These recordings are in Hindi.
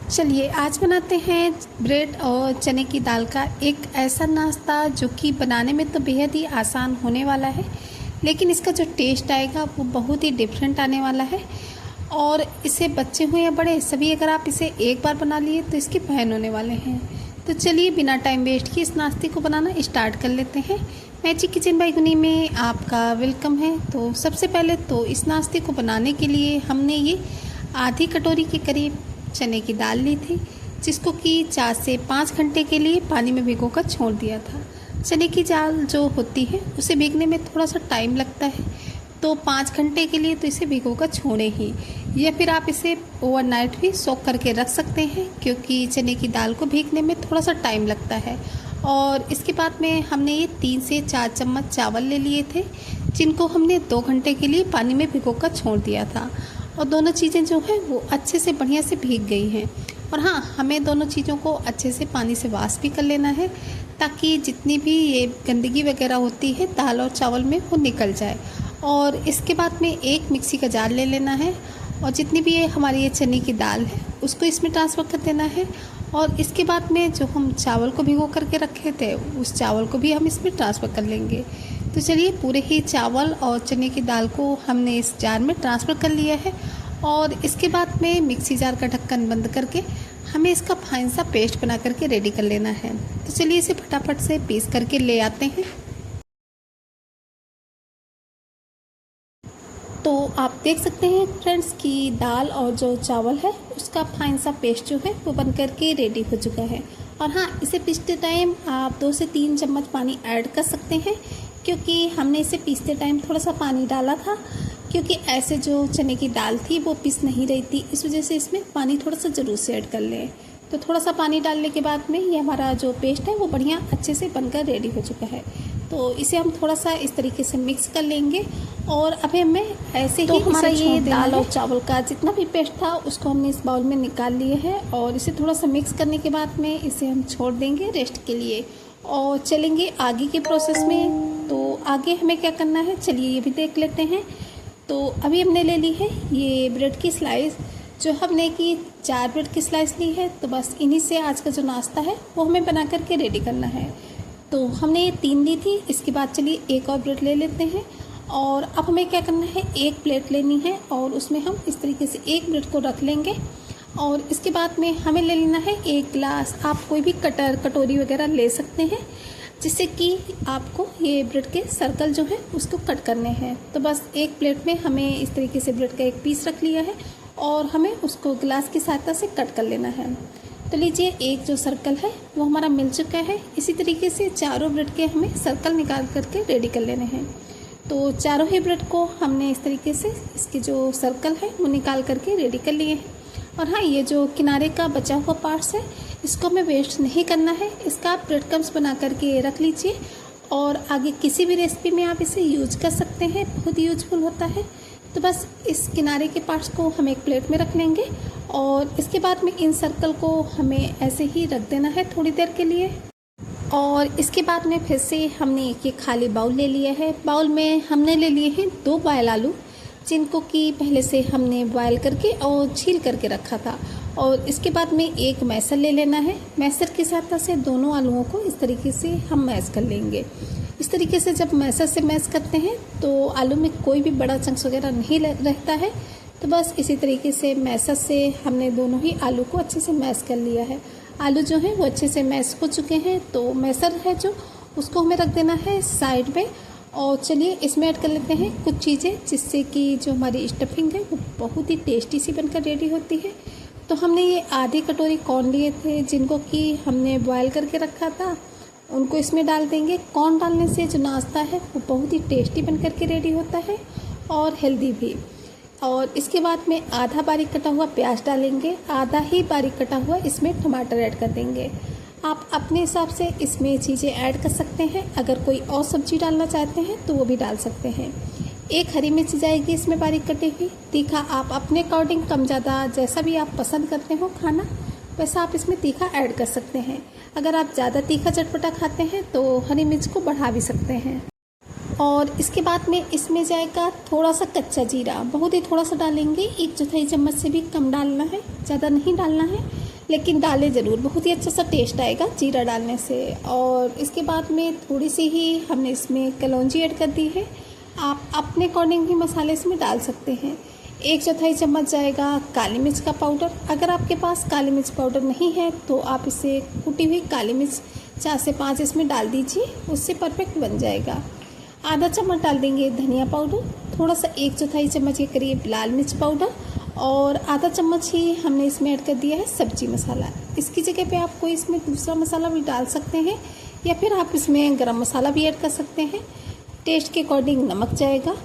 चलिए आज बनाते हैं ब्रेड और चने की दाल का एक ऐसा नाश्ता जो कि बनाने में तो बेहद ही आसान होने वाला है, लेकिन इसका जो टेस्ट आएगा वो बहुत ही डिफरेंट आने वाला है। और इसे बच्चे हो या बड़े सभी अगर आप इसे एक बार बना लिए तो इसके फैन होने वाले हैं। तो चलिए बिना टाइम वेस्ट किए इस नाश्ते को बनाना स्टार्ट कर लेते हैं। मैजिक किचन बाय गुनी में आपका वेलकम है। तो सबसे पहले तो इस नाश्ते को बनाने के लिए हमने ये आधी कटोरी के करीब चने की दाल ली थी, जिसको कि 4 से 5 घंटे के लिए पानी में भिगोकर छोड़ दिया था। चने की दाल जो होती है उसे भीगने में थोड़ा सा टाइम लगता है, तो 5 घंटे के लिए तो इसे भिगोकर छोड़ें ही, या फिर आप इसे ओवरनाइट भी सोक करके रख सकते हैं, क्योंकि चने की दाल को भीगने में थोड़ा सा टाइम लगता है। और इसके बाद में हमने ये 3 से 4 चम्मच चावल ले लिए थे, जिनको हमने 2 घंटे के लिए पानी में भिगोकर छोड़ दिया था। और दोनों चीज़ें जो हैं वो अच्छे से बढ़िया से भीग गई हैं। और हाँ, हमें दोनों चीज़ों को अच्छे से पानी से वॉश भी कर लेना है, ताकि जितनी भी ये गंदगी वगैरह होती है दाल और चावल में वो निकल जाए। और इसके बाद में एक मिक्सी का जार ले लेना है, और जितनी भी ये हमारी ये चने की दाल है उसको इसमें ट्रांसफ़र कर देना है। और इसके बाद में जो हम चावल को भिगो करके रखे थे उस चावल को भी हम इसमें ट्रांसफ़र कर लेंगे। तो चलिए पूरे ही चावल और चने की दाल को हमने इस जार में ट्रांसफ़र कर लिया है। और इसके बाद में मिक्सी जार का ढक्कन बंद करके हमें इसका फाइन सा पेस्ट बना करके रेडी कर लेना है। तो चलिए इसे फटाफट से पीस करके ले आते हैं। तो आप देख सकते हैं फ्रेंड्स कि दाल और जो चावल है उसका फाइन सा पेस्ट जो है वो बन करके रेडी हो चुका है। और हाँ, इसे पीसते टाइम आप 2 से 3 चम्मच पानी ऐड कर सकते हैं, क्योंकि हमने इसे पीसते टाइम थोड़ा सा पानी डाला था, क्योंकि ऐसे जो चने की दाल थी वो पीस नहीं रही थी, इस वजह से इसमें पानी थोड़ा सा ज़रूर से ऐड कर लें। तो थोड़ा सा पानी डालने के बाद में ये हमारा जो पेस्ट है वो बढ़िया अच्छे से बनकर रेडी हो चुका है। तो इसे हम थोड़ा सा इस तरीके से मिक्स कर लेंगे। और अभी हमें ऐसे ही हमारा ये दाल और चावल का जितना भी पेस्ट था उसको हमने इस बाउल में निकाल लिए है, और इसे थोड़ा सा मिक्स करने के बाद में इसे हम छोड़ देंगे रेस्ट के लिए और चलेंगे आगे के प्रोसेस में। तो आगे हमें क्या करना है चलिए ये भी देख लेते हैं। तो अभी हमने ले ली है ये ब्रेड की स्लाइस, जो हमने की 4 ब्रेड की स्लाइस ली है। तो बस इन्हीं से आज का जो नाश्ता है वो हमें बना करके रेडी करना है। तो हमने ये 3 ली थी, इसके बाद चलिए एक और ब्रेड ले लेते हैं। और अब हमें क्या करना है, एक प्लेट लेनी है और उसमें हम इस तरीके से एक ब्रेड को रख लेंगे। और इसके बाद में हमें ले लेना है 1 गिलास, आप कोई भी कटोरी वगैरह ले सकते हैं, जिससे कि आपको ये ब्रेड के सर्कल जो है उसको कट करने हैं। तो बस एक प्लेट में हमें इस तरीके से ब्रेड का एक पीस रख लिया है और हमें उसको गिलास की सहायता से कट कर लेना है। तो लीजिए एक जो सर्कल है वो हमारा मिल चुका है। इसी तरीके से चारों ब्रेड के हमें सर्कल निकाल करके रेडी कर लेने हैं। तो चारों ही ब्रेड को हमने इस तरीके से इसके जो सर्कल है वो निकाल करके रेडी कर लिए हैं। और हाँ, ये जो किनारे का बचा हुआ पार्ट्स है इसको हमें वेस्ट नहीं करना है, इसका आप ब्रेड क्रम्स बना करके रख लीजिए और आगे किसी भी रेसिपी में आप इसे यूज कर सकते हैं, बहुत यूजफुल होता है। तो बस इस किनारे के पार्ट्स को हम एक प्लेट में रख लेंगे और इसके बाद में इन सर्कल को हमें ऐसे ही रख देना है थोड़ी देर के लिए। और इसके बाद में फिर से हमने एक ये खाली बाउल ले लिया है। बाउल में हमने ले लिए हैं 2 बॉयल आलू, जिनको कि पहले से हमने बॉयल करके और छील करके रखा था। और इसके बाद में एक मैसर ले लेना है, मैसर की सहायता से दोनों आलूओं को इस तरीके से हम मैश कर लेंगे। इस तरीके से जब मैसर से मैश करते हैं तो आलू में कोई भी बड़ा चंक्स वगैरह नहीं रहता है। तो बस इसी तरीके से मैसर से हमने दोनों ही आलू को अच्छे से मैश कर लिया है। आलू जो है वो अच्छे से मैश हो चुके हैं। तो मैसर है जो उसको हमें रख देना है साइड में। और चलिए इसमें ऐड कर लेते हैं कुछ चीज़ें, जिससे कि जो हमारी स्टफिंग है वो बहुत ही टेस्टी सी बनकर रेडी होती है। तो हमने ये आधी कटोरी कॉर्न लिए थे, जिनको कि हमने बॉयल करके रखा था, उनको इसमें डाल देंगे। कॉर्न डालने से जो नाश्ता है वो बहुत ही टेस्टी बन करके रेडी होता है और हेल्दी भी। और इसके बाद में आधा बारीक कटा हुआ प्याज डालेंगे, आधा ही बारीक कटा हुआ इसमें टमाटर ऐड कर देंगे। आप अपने हिसाब से इसमें चीज़ें ऐड कर सकते हैं, अगर कोई और सब्जी डालना चाहते हैं तो वो भी डाल सकते हैं। एक हरी मिर्च जाएगी इसमें बारीक कटी हुई। तीखा आप अपने अकॉर्डिंग कम ज़्यादा जैसा भी आप पसंद करते हो खाना वैसा आप इसमें तीखा ऐड कर सकते हैं। अगर आप ज़्यादा तीखा चटपटा खाते हैं तो हरी मिर्च को बढ़ा भी सकते हैं। और इसके बाद में इसमें जाएगा थोड़ा सा कच्चा जीरा, बहुत ही थोड़ा सा डालेंगे, 1/4 चम्मच से भी कम डालना है, ज़्यादा नहीं डालना है। लेकिन डालें ज़रूर, बहुत ही अच्छा सा टेस्ट आएगा जीरा डालने से। और इसके बाद में थोड़ी सी ही हमने इसमें कलौंजी ऐड कर दी है। आप अपने अकॉर्डिंग ही मसाले इसमें डाल सकते हैं। 1/4 चम्मच जाएगा काली मिर्च का पाउडर। अगर आपके पास काली मिर्च पाउडर नहीं है तो आप इसे कुटी हुई काली मिर्च 4 से 5 इसमें डाल दीजिए, उससे परफेक्ट बन जाएगा। आधा चम्मच डाल देंगे धनिया पाउडर, थोड़ा सा 1/4 चम्मच के करीब लाल मिर्च पाउडर और आधा चम्मच ही हमने इसमें ऐड कर दिया है सब्जी मसाला। इसकी जगह पे आप कोई इसमें दूसरा मसाला भी डाल सकते हैं या फिर आप इसमें गरम मसाला भी ऐड कर सकते हैं। टेस्ट के अकॉर्डिंग नमक जाएगा,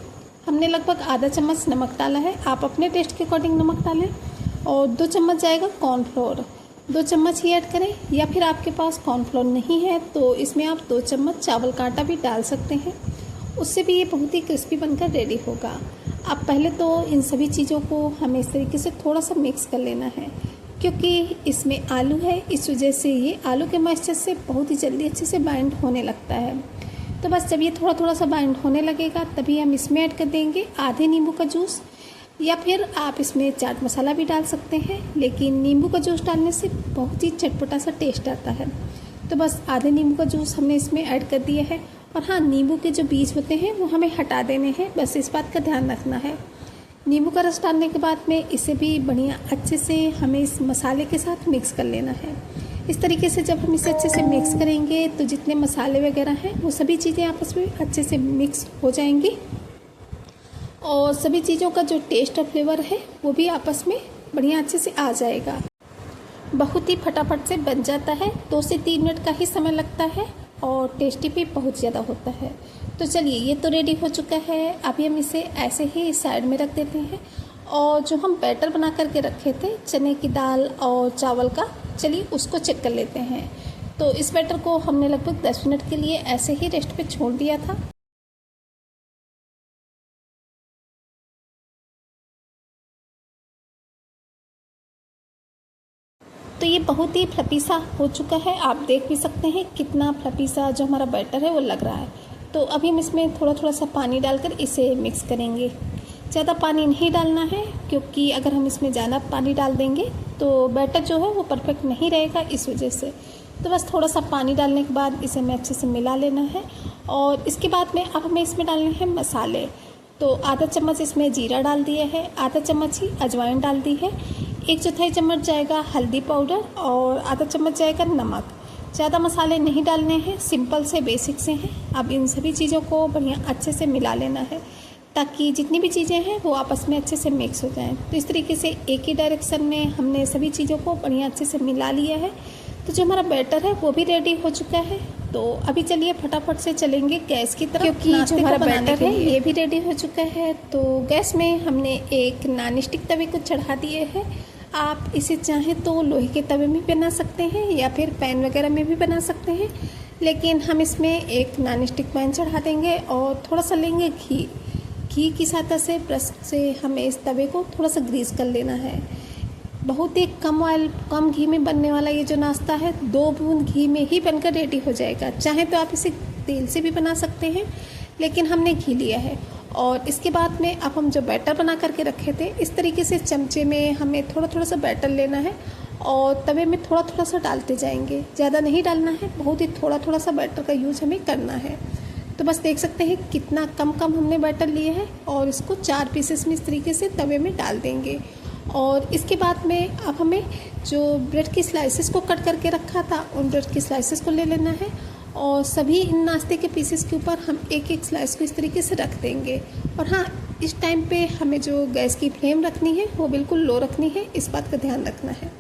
हमने लगभग आधा चम्मच नमक डाला है, आप अपने टेस्ट के अकॉर्डिंग नमक डालें। और 2 चम्मच जाएगा कॉर्नफ्लोर, 2 चम्मच ही ऐड करें। या फिर आपके पास कॉर्नफ्लोर नहीं है तो इसमें आप 2 चम्मच चावल का आटा भी डाल सकते हैं, उससे भी ये बहुत ही क्रिस्पी बनकर रेडी होगा। अब पहले तो इन सभी चीज़ों को हमें इस तरीके से थोड़ा सा मिक्स कर लेना है, क्योंकि इसमें आलू है, इस वजह से ये आलू के मॉइस्चर से बहुत ही जल्दी अच्छे से बाइंड होने लगता है। तो बस जब ये थोड़ा थोड़ा सा बाइंड होने लगेगा तभी हम इसमें ऐड कर देंगे आधे नींबू का जूस, या फिर आप इसमें चाट मसाला भी डाल सकते हैं, लेकिन नींबू का जूस डालने से बहुत ही चटपटा सा टेस्ट आता है। तो बस आधे नींबू का जूस हमने इसमें ऐड कर दिया है। और हाँ, नींबू के जो बीज होते हैं वो हमें हटा देने हैं, बस इस बात का ध्यान रखना है। नींबू का रस डालने के बाद में इसे भी बढ़िया अच्छे से हमें इस मसाले के साथ मिक्स कर लेना है। इस तरीके से जब हम इसे अच्छे से मिक्स करेंगे तो जितने मसाले वगैरह हैं वो सभी चीज़ें आपस में अच्छे से मिक्स हो जाएंगी और सभी चीज़ों का जो टेस्ट और फ्लेवर है वो भी आपस में बढ़िया अच्छे से आ जाएगा। बहुत ही फटाफट से बन जाता है, 2 से 3 मिनट का ही समय लगता है और टेस्टी भी बहुत ज़्यादा होता है। तो चलिए, ये तो रेडी हो चुका है। अभी हम इसे ऐसे ही साइड में रख देते हैं। और जो हम बैटर बना करके रखे थे चने की दाल और चावल का, चलिए उसको चेक कर लेते हैं। तो इस बैटर को हमने लगभग 10 मिनट के लिए ऐसे ही रेस्ट पे छोड़ दिया था। तो ये बहुत ही फ्लफी सा हो चुका है, आप देख भी सकते हैं कितना फ्लफी सा जो हमारा बैटर है वो लग रहा है। तो अभी हम इसमें थोड़ा थोड़ा सा पानी डालकर इसे मिक्स करेंगे। ज़्यादा पानी नहीं डालना है, क्योंकि अगर हम इसमें ज़्यादा पानी डाल देंगे तो बैटर जो है वो परफेक्ट नहीं रहेगा, इस वजह से। तो बस थोड़ा सा पानी डालने के बाद इसे हमें अच्छे से मिला लेना है। और इसके बाद में अब हमें इसमें डालने हैं मसाले। तो आधा चम्मच इसमें जीरा डाल दिया है, आधा चम्मच ही अजवाइन डाल दी है, 1/4 चम्मच जाएगा हल्दी पाउडर और आधा चम्मच जाएगा नमक। ज़्यादा मसाले नहीं डालने हैं, सिंपल से बेसिक से हैं। अब इन सभी चीज़ों को बढ़िया अच्छे से मिला लेना है ताकि जितनी भी चीज़ें हैं वो आपस में अच्छे से मिक्स हो जाएं। तो इस तरीके से एक ही डायरेक्शन में हमने सभी चीज़ों को बढ़िया अच्छे से मिला लिया है। तो जो हमारा बैटर है वो भी रेडी हो चुका है। तो अभी चलिए फटाफट से चलेंगे गैस की तरफ, क्योंकि जो हमारा बैटर है ये भी रेडी हो चुका है। तो गैस में हमने एक नॉन स्टिक तवे को चढ़ा दिए है। आप इसे चाहें तो लोहे के तवे में बना सकते हैं या फिर पैन वगैरह में भी बना सकते हैं, लेकिन हम इसमें एक नॉन स्टिक पैन चढ़ा देंगे और थोड़ा सा लेंगे घी की सहायता से ब्रश से हमें इस तवे को थोड़ा सा ग्रीस कर लेना है। बहुत ही कम ऑयल कम घी में बनने वाला ये जो नाश्ता है 2 बूंद घी में ही बनकर रेडी हो जाएगा। चाहे तो आप इसे तेल से भी बना सकते हैं, लेकिन हमने घी लिया है। और इसके बाद में अब हम जो बैटर बना करके रखे थे, इस तरीके से चमचे में हमें थोड़ा थोड़ा सा बैटर लेना है और तवे में थोड़ा थोड़ा सा डालते जाएंगे। ज़्यादा नहीं डालना है, बहुत ही थोड़ा थोड़ा सा बैटर का यूज हमें करना है। तो बस देख सकते हैं कितना कम हमने बैटर लिए हैं और इसको 4 पीसेस में इस तरीके से तवे में डाल देंगे। और इसके बाद में अब हमें जो ब्रेड की स्लाइसेस को कट करके रखा था उन ब्रेड की स्लाइसेस को ले लेना है और सभी इन नाश्ते के पीसेस के ऊपर हम एक एक स्लाइस को इस तरीके से रख देंगे। और हाँ, इस टाइम पे हमें जो गैस की फ्लेम रखनी है वो बिल्कुल लो रखनी है, इस बात का ध्यान रखना है।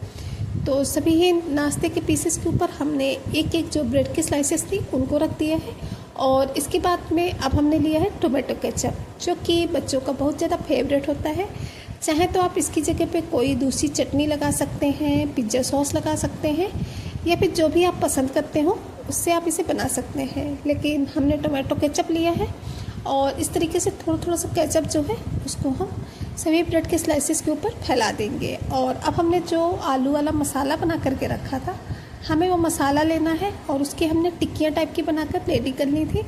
तो सभी ही नाश्ते के पीसेस के ऊपर हमने एक एक जो ब्रेड की स्लाइसेस थी उनको रख दिया है। और इसके बाद में अब हमने लिया है टोमेटो केचप, जो कि बच्चों का बहुत ज़्यादा फेवरेट होता है। चाहे तो आप इसकी जगह पे कोई दूसरी चटनी लगा सकते हैं, पिज्ज़ा सॉस लगा सकते हैं, या फिर जो भी आप पसंद करते हो उससे आप इसे बना सकते हैं। लेकिन हमने टोमेटो केचप लिया है और इस तरीके से थोड़ा थोड़ा सा केचप जो है उसको हम सभी ब्रेड के स्लाइसेस के ऊपर फैला देंगे। और अब हमने जो आलू वाला मसाला बना करके रखा था, हमें वो मसाला लेना है और उसकी हमने टिक्कियाँ टाइप की बनाकर रेडी करनी थी।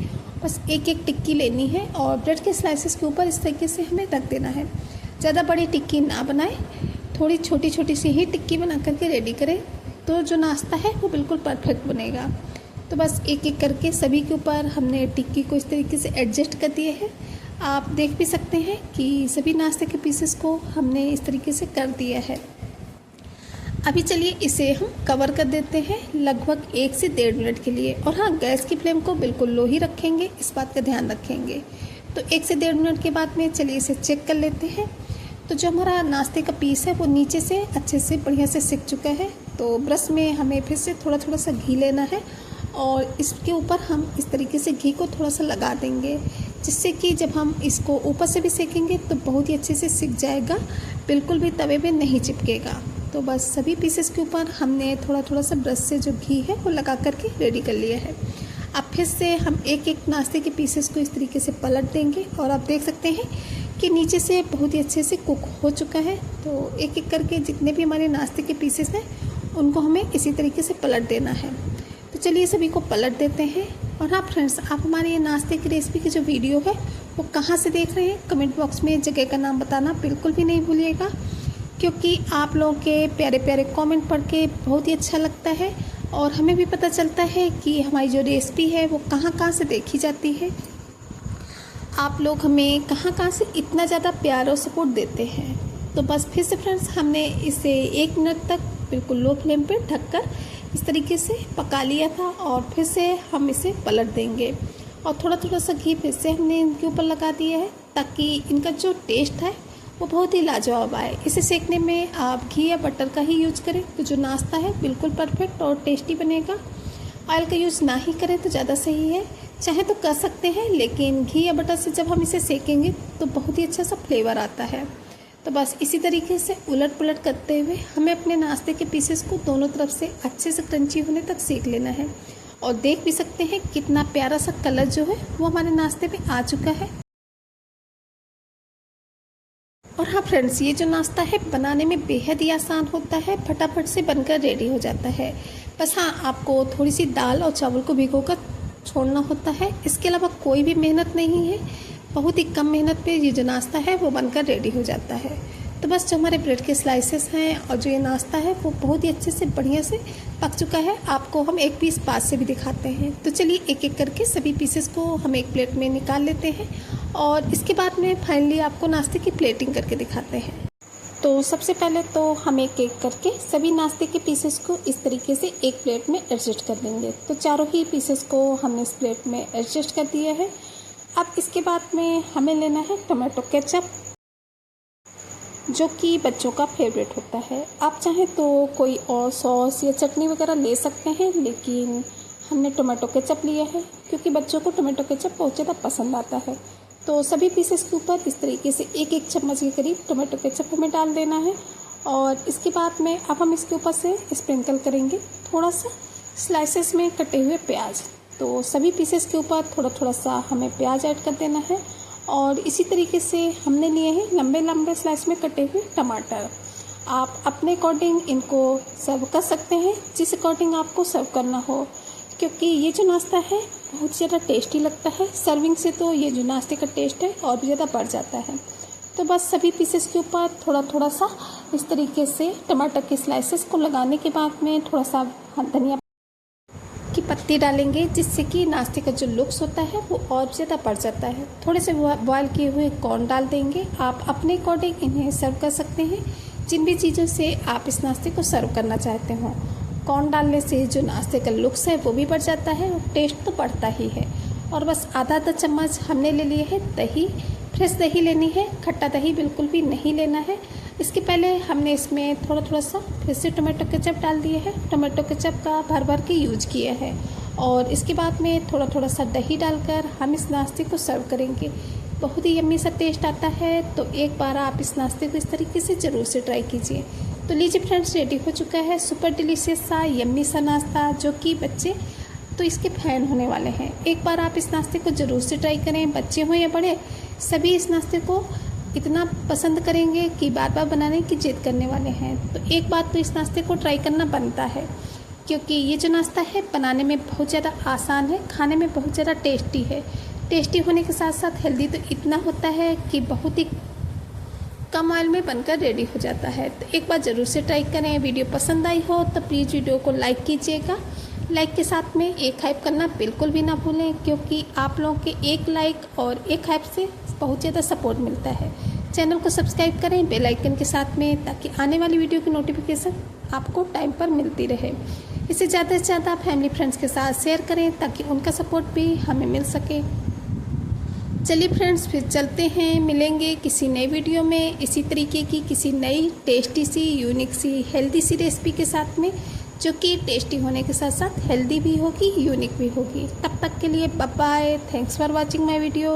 बस एक एक टिक्की लेनी है और ब्रेड के स्लाइसेस के ऊपर इस तरीके से हमें रख देना है। ज़्यादा बड़ी टिक्की ना बनाएं, थोड़ी छोटी छोटी सी ही टिक्की बना करके रेडी करें तो जो नाश्ता है वो बिल्कुल परफेक्ट बनेगा। तो बस एक एक करके सभी के ऊपर हमने टिक्की को इस तरीके से एडजस्ट कर दिए हैं। आप देख भी सकते हैं कि सभी नाश्ते के पीसेस को हमने इस तरीके से कर दिया है। अभी चलिए इसे हम कवर कर देते हैं लगभग 1 से 1.5 मिनट के लिए। और हाँ, गैस की फ्लेम को बिल्कुल लो ही रखेंगे, इस बात का ध्यान रखेंगे। तो 1 से 1.5 मिनट के बाद में चलिए इसे चेक कर लेते हैं। तो जो हमारा नाश्ते का पीस है वो नीचे से अच्छे से बढ़िया से सिक चुका है। तो ब्रश में हमें फिर से थोड़ा थोड़ा सा घी लेना है और इसके ऊपर हम इस तरीके से घी को थोड़ा सा लगा देंगे, जिससे कि जब हम इसको ऊपर से भी सेकेंगे तो बहुत ही अच्छे से सिक जाएगा, बिल्कुल भी तवे पे नहीं चिपकेगा। तो बस सभी पीसेस के ऊपर हमने थोड़ा थोड़ा सा ब्रश से जो घी है वो लगा करके रेडी कर लिया है। अब फिर से हम एक एक नाश्ते के पीसेस को इस तरीके से पलट देंगे और आप देख सकते हैं कि नीचे से बहुत ही अच्छे से कुक हो चुका है। तो एक एक करके जितने भी हमारे नाश्ते के पीसेस हैं उनको हमें इसी तरीके से पलट देना है। तो चलिए सभी को पलट देते हैं। और हाँ फ्रेंड्स, आप हमारे ये नाश्ते की रेसिपी की जो वीडियो है वो कहाँ से देख रहे हैं, कमेंट बॉक्स में जगह का नाम बताना बिल्कुल भी नहीं भूलिएगा, क्योंकि आप लोगों के प्यारे प्यारे कमेंट पढ़ के बहुत ही अच्छा लगता है और हमें भी पता चलता है कि हमारी जो रेसिपी है वो कहाँ कहाँ से देखी जाती है। आप लोग हमें कहाँ कहाँ से इतना ज़्यादा प्यार और सपोर्ट देते हैं। तो बस फिर से फ्रेंड्स, हमने इसे 1 मिनट तक बिल्कुल लो फ्लेम पे ढककर इस तरीके से पका लिया था और फिर से हम इसे पलट देंगे और थोड़ा थोड़ा सा घी फिर से हमने इनके ऊपर लगा दिया है, ताकि इनका जो टेस्ट है वो बहुत ही लाजवाब आए। इसे सेकने में आप घी या बटर का ही यूज करें तो जो नाश्ता है बिल्कुल परफेक्ट और टेस्टी बनेगा। ऑयल का यूज़ ना ही करें तो ज़्यादा सही है, चाहे तो कर सकते हैं, लेकिन घी या बटर से जब हम इसे सेकेंगे तो बहुत ही अच्छा सा फ्लेवर आता है। तो बस इसी तरीके से उलट पुलट करते हुए हमें अपने नाश्ते के पीसेस को दोनों तरफ से अच्छे से क्रंची होने तक सेक लेना है। और देख भी सकते हैं कितना प्यारा सा कलर जो है वो हमारे नाश्ते पे आ चुका है। और हाँ फ्रेंड्स, ये जो नाश्ता है बनाने में बेहद ही आसान होता है, फटाफट से बनकर रेडी हो जाता है। बस हाँ, आपको थोड़ी सी दाल और चावल को भिगोकर छोड़ना होता है, इसके अलावा कोई भी मेहनत नहीं है। बहुत ही कम मेहनत पे ये जो नाश्ता है वो बनकर रेडी हो जाता है। तो बस जो हमारे ब्रेड के स्लाइसेस हैं और जो ये नाश्ता है वो बहुत ही अच्छे से बढ़िया से पक चुका है। आपको हम एक पीस पास से भी दिखाते हैं। तो चलिए एक एक करके सभी पीसेस को हम एक प्लेट में निकाल लेते हैं और इसके बाद में फाइनली आपको नाश्ते की प्लेटिंग करके दिखाते हैं। तो सबसे पहले तो हम एक एक करके सभी नाश्ते के पीसेस को इस तरीके से एक प्लेट में एडजस्ट कर देंगे। तो चारों ही पीसेस को हमने इस प्लेट में एडजस्ट कर दिया है। अब इसके बाद में हमें लेना है टोमेटो केचप, जो कि बच्चों का फेवरेट होता है। आप चाहें तो कोई और सॉस या चटनी वगैरह ले सकते हैं, लेकिन हमने टोमेटो केचप लिया है क्योंकि बच्चों को टोमेटो केचप बहुत ज़्यादा पसंद आता है। तो सभी पीसेस के ऊपर इस तरीके से एक एक चम्मच के करीब टोमेटो केचप हमें डाल देना है। और इसके बाद में अब हम इसके ऊपर से स्प्रिंकल करेंगे थोड़ा सा स्लाइसेस में कटे हुए प्याज। तो सभी पीसेस के ऊपर थोड़ा थोड़ा सा हमें प्याज ऐड कर देना है। और इसी तरीके से हमने लिए हैं लंबे लंबे स्लाइस में कटे हुए टमाटर। आप अपने अकॉर्डिंग इनको सर्व कर सकते हैं, जिस अकॉर्डिंग आपको सर्व करना हो, क्योंकि ये जो नाश्ता है बहुत ज़्यादा टेस्टी लगता है। सर्विंग से तो ये जो नाश्ते का टेस्ट है और भी ज़्यादा बढ़ जाता है। तो बस सभी पीसेस के ऊपर थोड़ा थोड़ा सा इस तरीके से टमाटर के स्लाइसेस को लगाने के बाद में थोड़ा सा धनिया की पत्ती डालेंगे, जिससे कि नाश्ते का जो लुक्स होता है वो और ज़्यादा बढ़ जाता है। थोड़े से बॉयल किए हुए कॉर्न डाल देंगे। आप अपने अकॉर्डिंग इन्हें सर्व कर सकते हैं, जिन भी चीज़ों से आप इस नाश्ते को सर्व करना चाहते हो। कॉर्न डालने से जो नाश्ते का लुक्स है वो भी बढ़ जाता है और टेस्ट तो बढ़ता ही है। और बस आधा चम्मच हमने ले लिए है दही। फ्रेश दही लेनी है, खट्टा दही बिल्कुल भी नहीं लेना है। इसके पहले हमने इसमें थोड़ा थोड़ा सा फिर से टोमेटो केचप डाल दिए है। टोमेटो केचप का भर भर के यूज किया है। और इसके बाद में थोड़ा थोड़ा सा दही डालकर हम इस नाश्ते को सर्व करेंगे। बहुत ही यम्मी सा टेस्ट आता है। तो एक बार आप इस नाश्ते को इस तरीके से ज़रूर से ट्राई कीजिए। तो लीजिए फ्रेंड्स, रेडी हो चुका है सुपर डिलीशियस सा यम्मी सा नाश्ता, जो कि बच्चे तो इसके फ़ैन होने वाले हैं। एक बार आप इस नाश्ते को ज़रूर से ट्राई करें, बच्चे हों या बड़े, सभी इस नाश्ते को इतना पसंद करेंगे कि बार बार बनाने की जिद करने वाले हैं। तो एक बात तो इस नाश्ते को ट्राई करना बनता है, क्योंकि ये जो नाश्ता है बनाने में बहुत ज़्यादा आसान है, खाने में बहुत ज़्यादा टेस्टी है। टेस्टी होने के साथ साथ हेल्दी तो इतना होता है कि बहुत ही कम ऑयल में बनकर रेडी हो जाता है। तो एक बार ज़रूर से ट्राई करें। वीडियो पसंद आई हो तो प्लीज़ वीडियो को लाइक कीजिएगा। लाइक के साथ में एक हाइप करना बिल्कुल भी ना भूलें, क्योंकि आप लोगों के एक लाइक और एक हाइप से बहुत ज़्यादा सपोर्ट मिलता है। चैनल को सब्सक्राइब करें बेल आइकन के साथ में, ताकि आने वाली वीडियो की नोटिफिकेशन आपको टाइम पर मिलती रहे। इसे ज़्यादा से ज़्यादा फैमिली फ्रेंड्स के साथ शेयर करें, ताकि उनका सपोर्ट भी हमें मिल सके। चलिए फ्रेंड्स, फिर चलते हैं, मिलेंगे किसी नई वीडियो में इसी तरीके की किसी नई टेस्टी सी, यूनिक सी, हेल्दी सी रेसिपी के साथ में, जो कि टेस्टी होने के साथ साथ हेल्दी भी होगी, यूनिक भी होगी। तब तक के लिए bye bye. Thanks for watching my video.